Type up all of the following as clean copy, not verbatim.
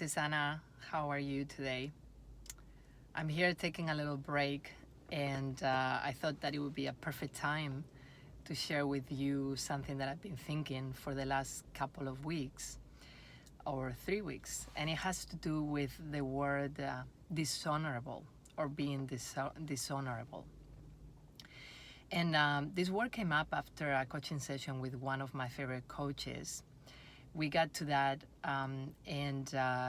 Susanna, how are you today? I'm here taking a little break, and I thought that it would be a perfect time to share with you something that I've been thinking for the last couple of weeks or 3 weeks, and it has to do with the word dishonorable or being dishonorable. And this word came up after a coaching session with one of my favorite coaches. We got to that, and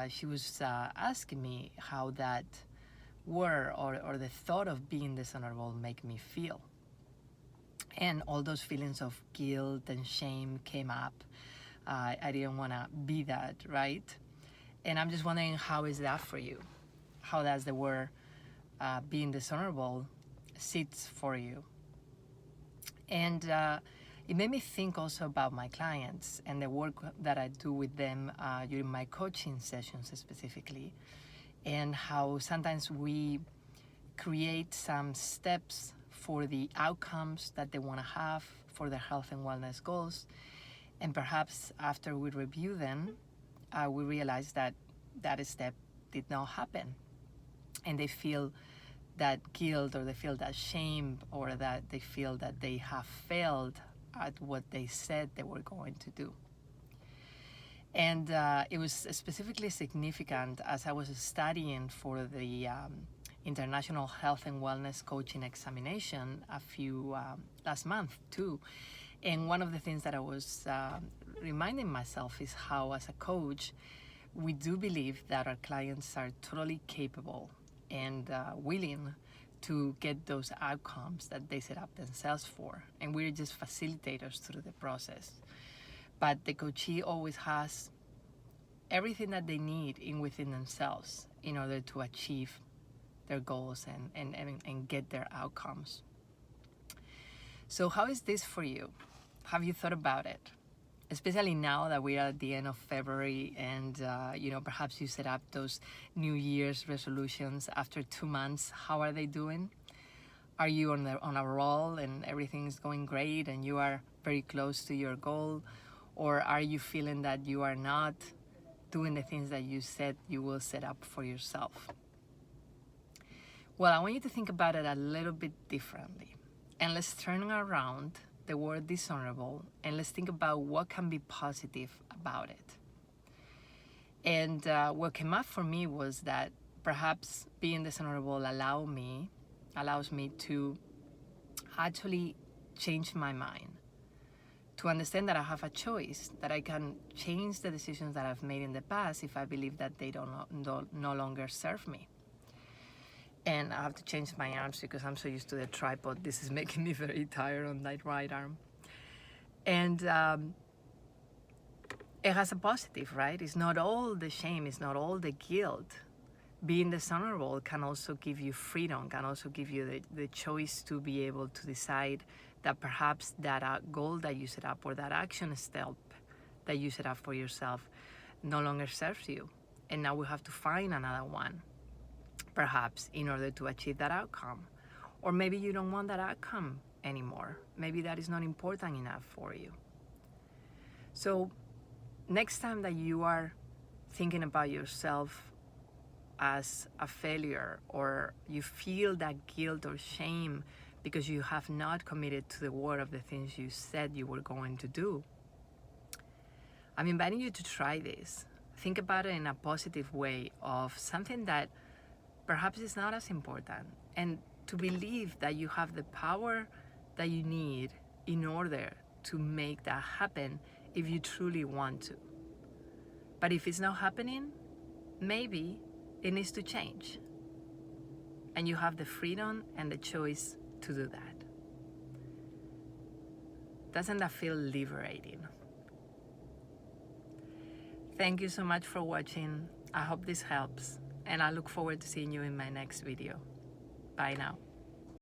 she was asking me how that word or the thought of being dishonorable make me feel. And all those feelings of guilt and shame came up. I didn't want to be that, right? And I'm just wondering, how is that for you? How does the word being dishonorable sits for you? And it made me think also about my clients and the work that I do with them during my coaching sessions specifically, and how sometimes we create some steps for the outcomes that they want to have for their health and wellness goals. And perhaps after we review them, we realize that that step did not happen. And they feel that guilt, or they feel that shame, or that they feel that they have failed at what they said they were going to do. And it was specifically significant as I was studying for the International Health and Wellness Coaching Examination last month too. And one of the things that I was reminding myself is how, as a coach, we do believe that our clients are totally capable and willing to get those outcomes that they set up themselves for. And we're just facilitators through the process. But the coachee always has everything that they need within themselves in order to achieve their goals and get their outcomes. So how is this for you? Have you thought about it? Especially now that we are at the end of February, and perhaps you set up those New Year's resolutions after 2 months. How are they doing? Are you on a roll and everything is going great and you are very close to your goal? Or are you feeling that you are not doing the things that you said you will set up for yourself? Well, I want you to think about it a little bit differently. And let's turn around the word dishonorable, and let's think about what can be positive about it. And what came up for me was that perhaps being dishonorable allows me to actually change my mind, to understand that I have a choice, that I can change the decisions that I've made in the past if I believe that they no longer serve me. And I have to change my arms because I'm so used to the tripod. This is making me very tired on that right arm. And it has a positive, right? It's not all the shame, it's not all the guilt. Being dishonorable can also give you freedom, can also give you the choice to be able to decide that perhaps that goal that you set up, or that action step that you set up for yourself, no longer serves you. And now we have to find another one, perhaps, in order to achieve that outcome. Or maybe you don't want that outcome anymore. Maybe that is not important enough for you. So next time that you are thinking about yourself as a failure, or you feel that guilt or shame because you have not committed to the word of the things you said you were going to do, I'm inviting you to try this. Think about it in a positive way, of something that perhaps is not as important, and to believe that you have the power that you need in order to make that happen if you truly want to. But if it's not happening, maybe it needs to change. And you have the freedom and the choice to do that. Doesn't that feel liberating? Thank you so much for watching. I hope this helps, and I look forward to seeing you in my next video. Bye now.